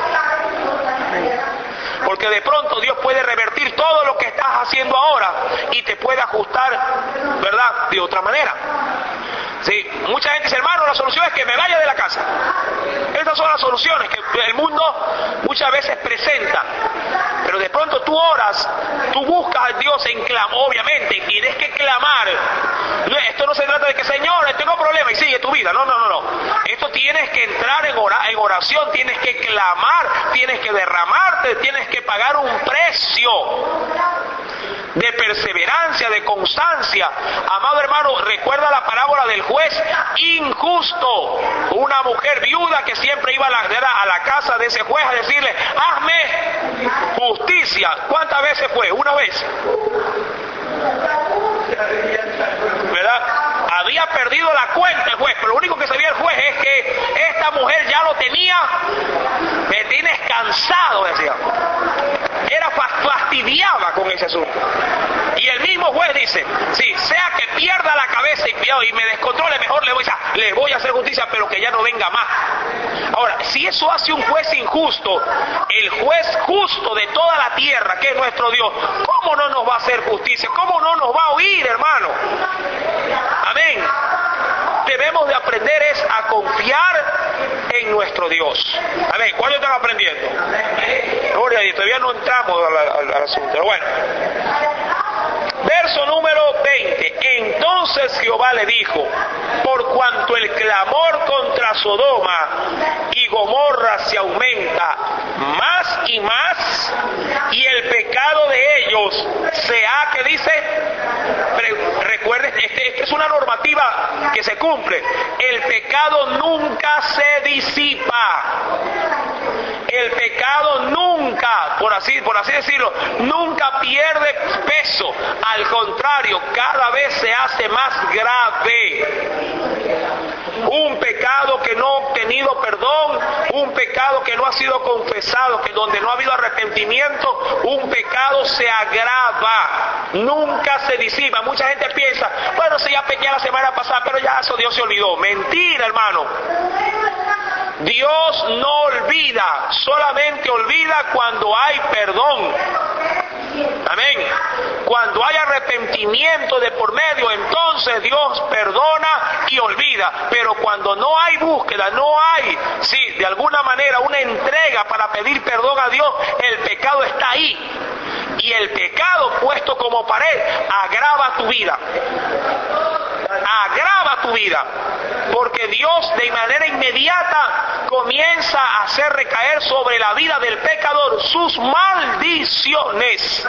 Porque de pronto Dios puede revertir todo lo que estás haciendo ahora y te puede ajustar, ¿verdad?, de otra manera. Sí, mucha gente dice, hermano, la solución es que me vaya de la casa. Estas son las soluciones que el mundo muchas veces presenta. Pero de pronto tú oras, tú buscas a Dios en clamor, obviamente, tienes que clamar. Esto no se trata de que, Señor, tengo problema y sigue tu vida. No. Esto tienes que entrar en oración, tienes que clamar, tienes que derramarte, tienes que pagar un precio de perseverancia, de constancia. Amado hermano, recuerda la parábola del juez injusto. Una mujer viuda que siempre iba a la casa de ese juez a decirle, hazme justicia. ¿Cuántas veces fue? Una vez. ¿Verdad? Había perdido la cuenta el juez, pero lo único que sabía el juez es que esta mujer ya lo tenía, me tienes cansado, decía. Era fastidioso. fastidiaba con ese asunto. Y el mismo juez dice, sí, sea que pierda la cabeza y me descontrole, mejor le voy a hacer justicia, pero que ya no venga más. Ahora, si eso hace un juez injusto, el juez justo de toda la tierra, que es nuestro Dios, ¿cómo no nos va a hacer justicia? ¿Cómo no nos va a oír, hermano? Amén. Debemos de aprender a confiar en nuestro Dios. Amén. ¿Cuántos están aprendiendo? Gloria a Dios. Todavía no entramos al asunto. Pero bueno. Verso número 20. Entonces Jehová le dijo, por cuanto el clamor contra Sodoma y Gomorra se aumenta más y más, y el pecado de ellos se ha, ¿qué dice? Recuerden, esta es una normativa que se cumple. El pecado nunca se disipa. El pecado nunca, por así decirlo, nunca pierde peso. Al contrario, cada vez se hace más grave. Un pecado que no ha obtenido perdón, un pecado que no ha sido confesado, que donde no ha habido arrepentimiento, un pecado se agrava, nunca se disipa. Mucha gente piensa, bueno, si ya pequé la semana pasada, pero ya eso Dios se olvidó. Mentira, hermano. Dios no olvida, solamente olvida cuando hay perdón. Amén. Cuando hay arrepentimiento de por medio, entonces Dios perdona y olvida. Pero cuando no hay búsqueda, no hay, sí, de alguna manera una entrega para pedir perdón a Dios, el pecado está ahí. Y el pecado puesto como pared agrava tu vida. Agrava tu vida. Porque Dios de manera inmediata comienza a hacer recaer sobre la vida del pecador sus maldiciones.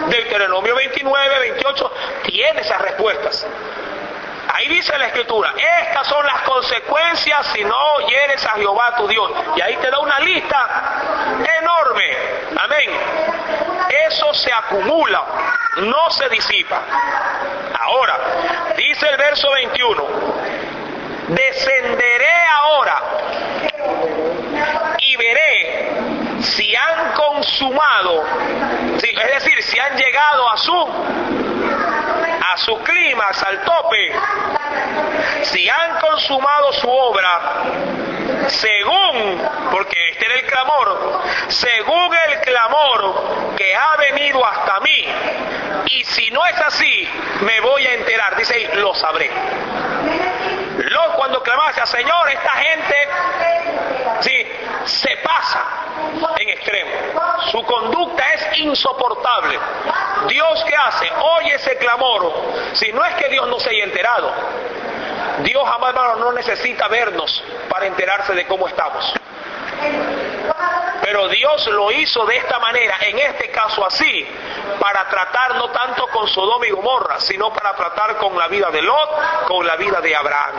Deuteronomio 29, 28 tiene esas respuestas. Ahí dice la Escritura, estas son las consecuencias si no oyeres a Jehová tu Dios. Y ahí te da una lista enorme. Amén. Eso se acumula, no se disipa. Ahora, dice el verso 21, descenderé ahora y veré si han consumado, es decir, si han llegado a su clímax, al tope, si han consumado su obra, según, porque este era el clamor, según el clamor que ha venido hasta mí, y si no es así, me voy a enterar. Dice ahí, lo sabré. Cuando clamaba, decía, Señor, esta gente, sí, se pasa en extremo. Su conducta es insoportable. Dios, ¿qué hace? Oye ese clamor. Si no es que Dios no se haya enterado. Dios, jamás, hermano, no necesita vernos para enterarse de cómo estamos. Pero Dios lo hizo de esta manera, en este caso así, para tratar no tanto con Sodoma y Gomorra, sino para tratar con la vida de Lot, con la vida de Abraham.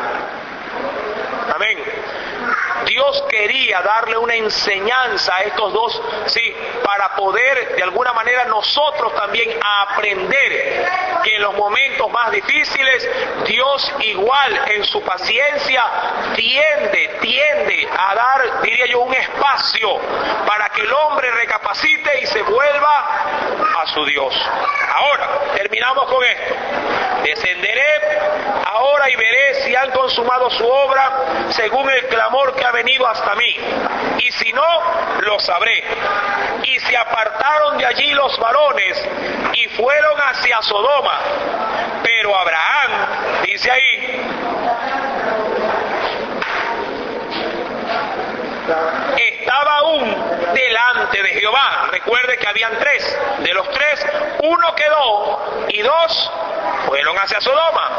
Amén. Dios quería darle una enseñanza a estos dos, sí, para poder de alguna manera nosotros también aprender que en los momentos más difíciles Dios igual en su paciencia tiende a dar, diría yo, un espacio para que el hombre recapacite y se vuelva a su Dios. Ahora, terminamos con esto. Descenderé ahora y veré si han consumado su obra según el clamor que ha venido hasta mí, y si no, lo sabré. Y se apartaron de allí los varones y fueron hacia Sodoma, pero Abraham, dice ahí, estaba aún delante de Jehová. Recuerde que habían tres. De los tres, uno quedó y dos fueron hacia Sodoma.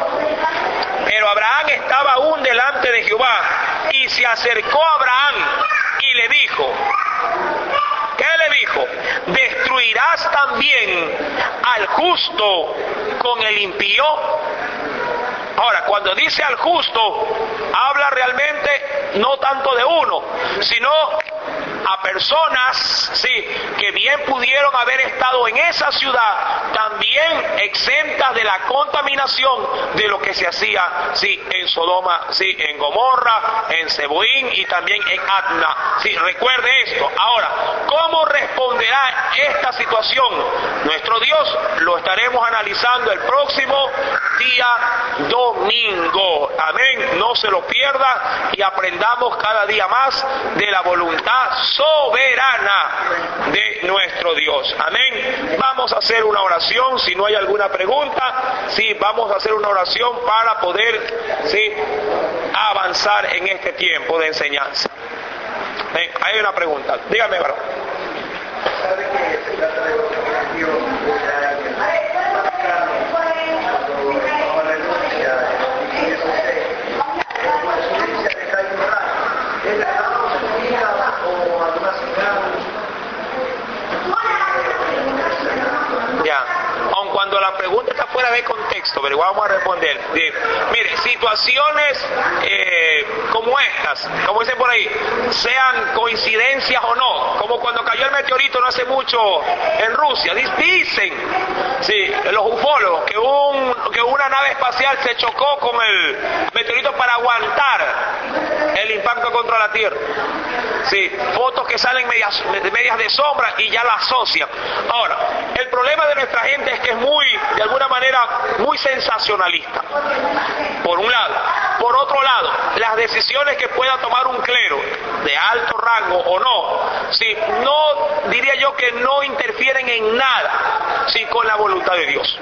Pero Abraham estaba aún delante de Jehová, y se acercó a Abraham y le dijo, ¿qué le dijo? ¿Destruirás también al justo con el impío? Ahora, cuando dice al justo, habla realmente no tanto de uno, sino a personas, sí, que bien pudieron haber estado en esa ciudad, también exentas de la contaminación de lo que se hacía, sí, en Sodoma, sí, en Gomorra, en Zeboín y también en Adma. Sí, recuerde esto. Ahora, ¿cómo responderá esta situación nuestro Dios? Lo estaremos analizando el próximo día domingo. Amén. No se lo pierda y aprendamos cada día más de la voluntad soberana de nuestro Dios. Amén. Vamos a hacer una oración. Si no hay alguna pregunta, sí, vamos a hacer una oración para poder, sí, avanzar en este tiempo de enseñanza. Hay una pregunta. Dígame, varón. ¿Sabe que se trata de lo que prometió ya, aun cuando la pregunta está fuera de contexto, pero vamos a responder. Mire, situaciones como estas, como dicen por ahí, sean coincidencias o no, como cuando cayó el meteorito no hace mucho en Rusia, dicen, sí, los ufólogos, que una nave espacial se chocó con el meteorito para aguantar el impacto contra la Tierra. Sí, fotos que salen medias de sombra y ya la asocian. Ahora, el problema de nuestra gente es que es muy, de alguna manera, muy sensacionalista, por un lado. Por otro lado, las decisiones que pueda tomar un clero de alto rango o no, sí, no, diría yo que no interfieren en nada, sí, con la voluntad de Dios.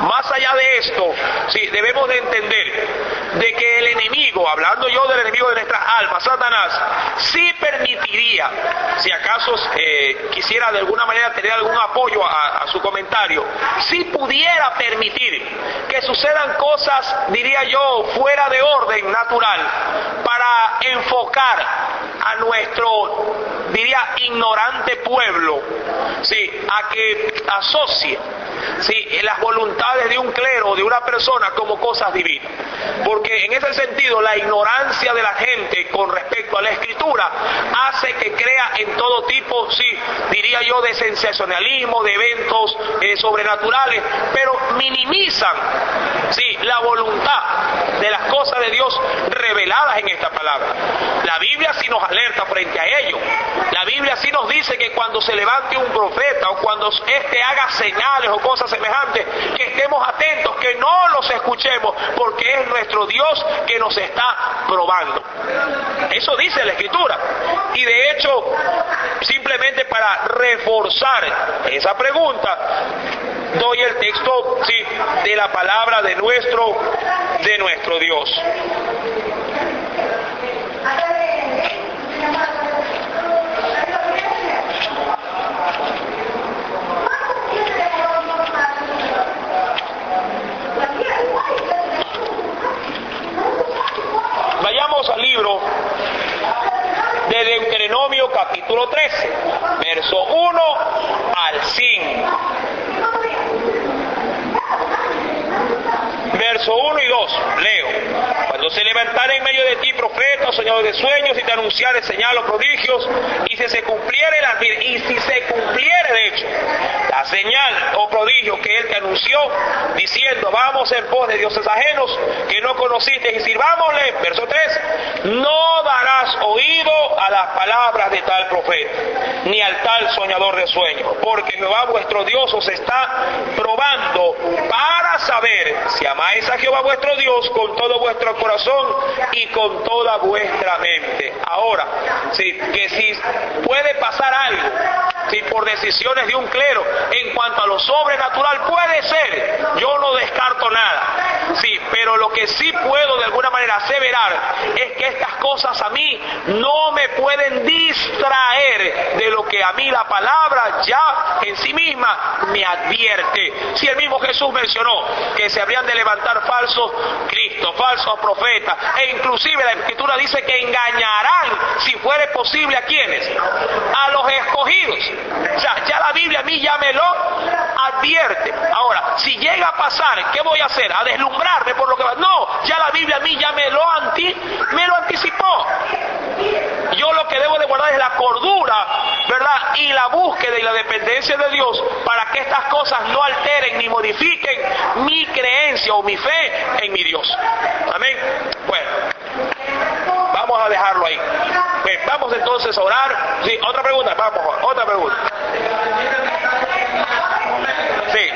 Más allá de esto, sí, debemos de entender de que el enemigo, hablando yo del enemigo de nuestras almas, Satanás, sí permitiría, si acaso quisiera de alguna manera tener algún apoyo a su comentario, sí pudiera permitir que sucedan cosas, diría yo, fuera de orden natural, para enfocar a nuestro, diría, ignorante pueblo, sí, a que asocie, sí, las voluntades de un clero o de una persona como cosas divinas. Porque en ese sentido la ignorancia de la gente con respecto a la Escritura hace que crea en todo tipo, sí, diría yo, de sensacionalismo, de eventos sobrenaturales, pero minimizan, sí, la voluntad de las cosas de Dios reveladas en esta palabra. La Biblia sí nos alerta frente a ello. La Biblia sí nos dice que cuando se levante un profeta o cuando éste haga señales o cosas semejantes, que estemos atentos, que no los escuchemos, porque es nuestro Dios que nos está probando. Eso dice la Escritura. Y de hecho, simplemente para reforzar esa pregunta, doy el texto, sí, de la palabra de nuestro Dios. Vayamos al libro de Deuteronomio capítulo 13, verso 1 al 5. Verso 1 y 2, leo. Cuando se levantara en medio de ti profeta o soñador de sueños y te anunciare señales o prodigios, y si se cumpliere de hecho la señal o prodigio que él te anunció, diciendo vamos en pos de dioses ajenos que no conociste y sirvámosle, verso 3, no darás oído a las palabras de tal profeta, ni al tal soñador de sueños, porque Jehová vuestro Dios os está probando para saber si amáis a Jehová vuestro Dios con todo vuestro corazón y con toda vuestra mente. Ahora, sí, que si puede pasar algo, si por decisiones de un clero en cuanto a lo sobrenatural puede ser, yo no descarto nada, sí, pero lo que sí puedo de alguna manera aseverar es que estas cosas a mí no me pueden distraer de lo que a mí la palabra ya en sí misma me advierte. Si el mismo Jesús mencionó que se habrían de levantar falsos Cristos, falsos profetas, e inclusive la Escritura dice que engañarán, si fuere posible, ¿a quiénes? A los escogidos. O sea, ya la Biblia a mí ya me lo advierte. Ahora, si llega a pasar, ¿qué voy a hacer? ¿A deslumbrarme por lo que va? No, ya la Biblia a mí ya me lo anticipó. Yo lo que debo de guardar es la cordura, ¿verdad? Y la búsqueda y la dependencia de Dios para que estas cosas no alteren ni modifiquen mi creencia o mi fe en mi Dios. Amén. Bueno, vamos a dejarlo ahí. Bien, vamos entonces a orar. Sí, otra pregunta, vamos, otra pregunta. Sí.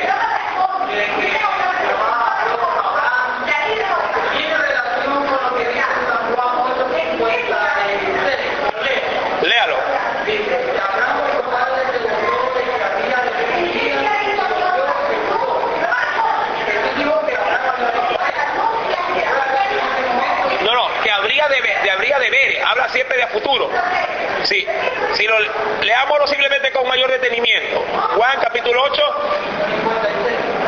Léalo. No, que habría de ver, habla siempre de a futuro. Sí, si lo leámoslo simplemente con mayor detenimiento. Juan capítulo 8.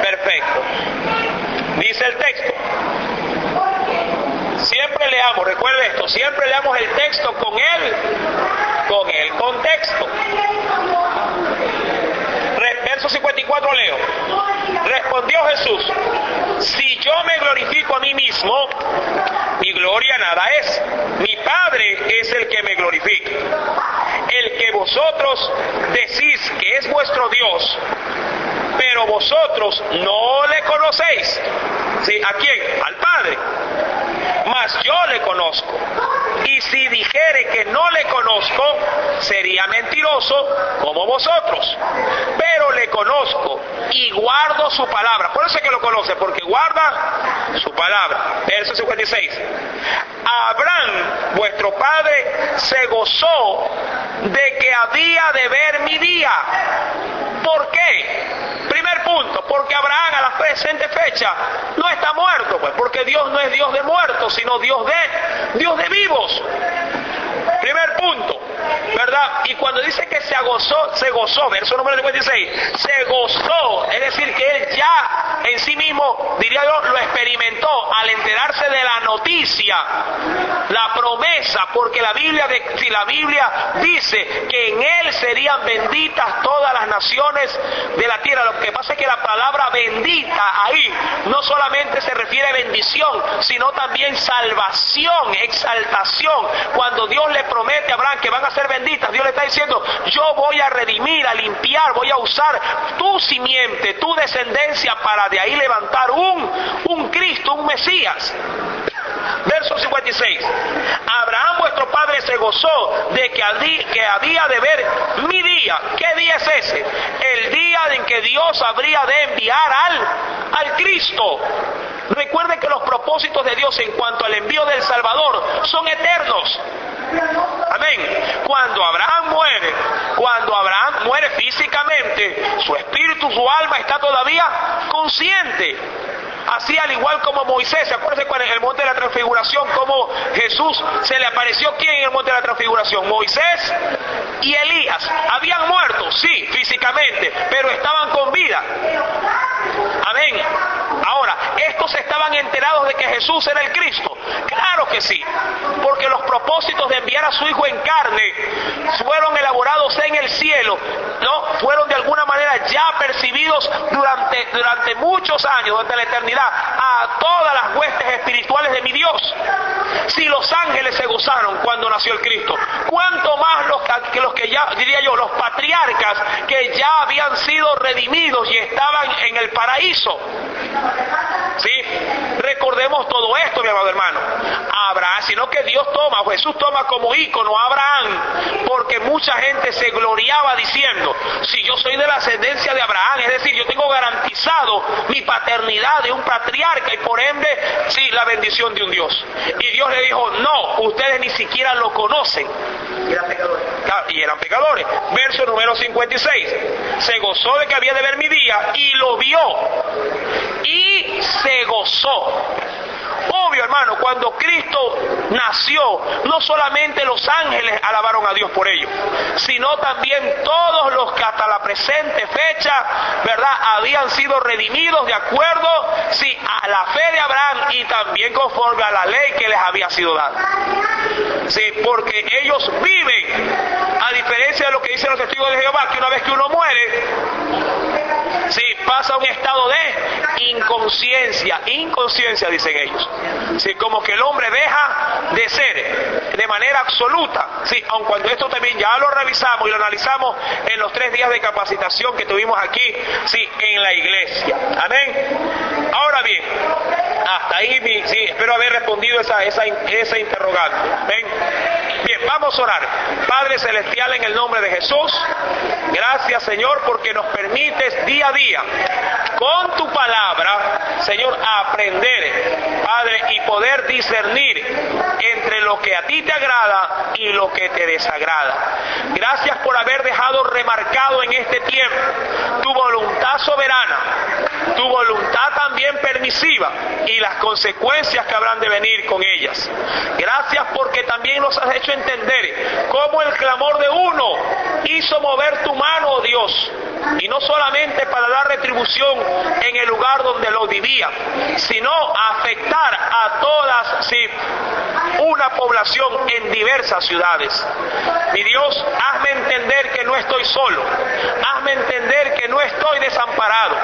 Perfecto. Dice el texto. Siempre leamos, recuerde esto, siempre leamos el texto con el contexto. Verso 54 leo. Respondió Jesús: si yo me glorifico a mí mismo, mi gloria nada es. Mi Padre es el que me glorifica. El que vosotros decís que es vuestro Dios, pero vosotros no le conocéis. ¿Sí? ¿A quién? Al Padre. Mas yo le conozco. Y si dijere que no le conozco, sería mentiroso como vosotros. Pero le conozco y guardo su palabra. Por eso es que lo conoce, porque guarda su palabra. Verso 56. Abraham, vuestro padre, se gozó de que había de ver mi día. ¿Por qué? Primer punto, porque Abraham a la presente fecha no está muerto, pues, porque Dios no es Dios de muertos, sino Dios de vivos. Primer punto, ¿verdad? Y cuando dice que se gozó, verso número 56, se gozó, es decir, que él ya en sí mismo, diría yo, lo experimentó al enterarse de la noticia, la promesa, porque la Biblia dice que en él serían benditas todas las naciones de la tierra. Lo que pasa es que la palabra bendita ahí no solamente se refiere a bendición, sino también salvación, exaltación. Cuando Dios le promete a Abraham que van a ser benditas, Dios le está diciendo: yo voy a redimir, a limpiar, voy a usar tu simiente, tu descendencia, para de ahí levantar un Cristo, un Mesías. Verso 56. Abraham vuestro padre se gozó de que había de ver mi día. ¿Qué día es ese? El día en que Dios habría de enviar al Cristo. Recuerden que los propósitos de Dios en cuanto al envío del Salvador son eternos. Amén. Cuando Abraham muere físicamente, su espíritu, su alma está todavía consciente. Así al igual como Moisés, ¿se acuerdan en el monte de la transfiguración cómo Jesús se le apareció? ¿Quién en el monte de la transfiguración? Moisés y Elías. Habían muerto, sí, físicamente, pero estaban con vida. Amén. Ahora, ¿estos estaban enterados de que Jesús era el Cristo? Claro que sí, porque los propósitos de enviar a su Hijo en carne fueron elaborados en el cielo, ¿no? Fueron de alguna manera ya percibidos durante muchos años, durante la eternidad, a todas las huestes espirituales de mi Dios. Si los ángeles se gozaron cuando nació el Cristo, ¿cuánto más los que ya, diría yo, los patriarcas que ya habían sido redimidos y estaban en el paraíso? ¿Sí? Recordemos todo esto, mi amado hermano. Abraham, sino que Jesús toma como ícono a Abraham, porque mucha gente se gloriaba diciendo: si yo soy de la ascendencia de Abraham, es decir, yo tengo garantizado mi paternidad de un patriarca y por ende, sí, la bendición de un Dios. Y Dios le dijo: no, ustedes ni siquiera lo conocen. Y eran pecadores. Verso número 56. Se gozó de que había de ver mi día y lo vio y se gozó. Obvio, hermano, cuando Cristo nació, no solamente los ángeles alabaron a Dios por ello, sino también todos los que hasta la presente fecha, ¿verdad?, habían sido redimidos de acuerdo, sí, a la fe de Abraham y también conforme a la ley que les había sido dada. Sí, porque ellos viven, a diferencia de lo que dicen los testigos de Jehová, que una vez que uno muere, sí, pasa a un estado de inconsciencia, dicen ellos. Sí, como que el hombre deja de ser. de manera absoluta. Sí, aun cuando esto también ya lo revisamos y lo analizamos en los 3 días de capacitación que tuvimos aquí, sí, en la iglesia. Amén. Ahora bien, hasta ahí, sí, espero haber respondido esa interrogante. Amén. Bien, vamos a orar. Padre Celestial, en el nombre de Jesús, gracias, Señor, porque nos permites día a día, con tu palabra, Señor, aprender, Padre, y poder discernir entre lo que a ti te agrada y lo que te desagrada. Gracias por haber dejado remarcado en este tiempo tu voluntad soberana, tu voluntad también permisiva y las consecuencias que habrán de venir con ellas. Gracias porque también nos has hecho entender cómo el clamor de uno hizo mover tu mano, oh Dios, y no solamente para dar retribución en el lugar donde lo vivía, sino afectar a todas, sí, una población en diversas ciudades. Mi Dios, hazme entender que no estoy solo, hazme entender que no estoy desamparado,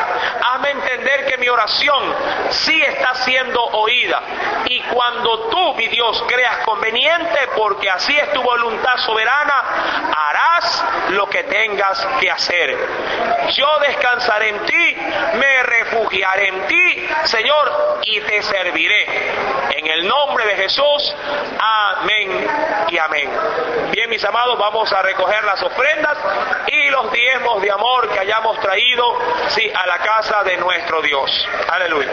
hazme entender que mi oración sí está siendo oída, y cuando tú, mi Dios, creas conveniente, porque así es tu voluntad soberana, harás lo que tengas que hacer. Yo descansaré en ti, me refugiaré en ti, Señor, y te serviré. En el nombre de Jesús, amén y amén. Bien, mis amados, vamos a recoger las ofrendas y los diezmos de amor que hayamos traído, sí, a la casa de nuestro Dios. Aleluya.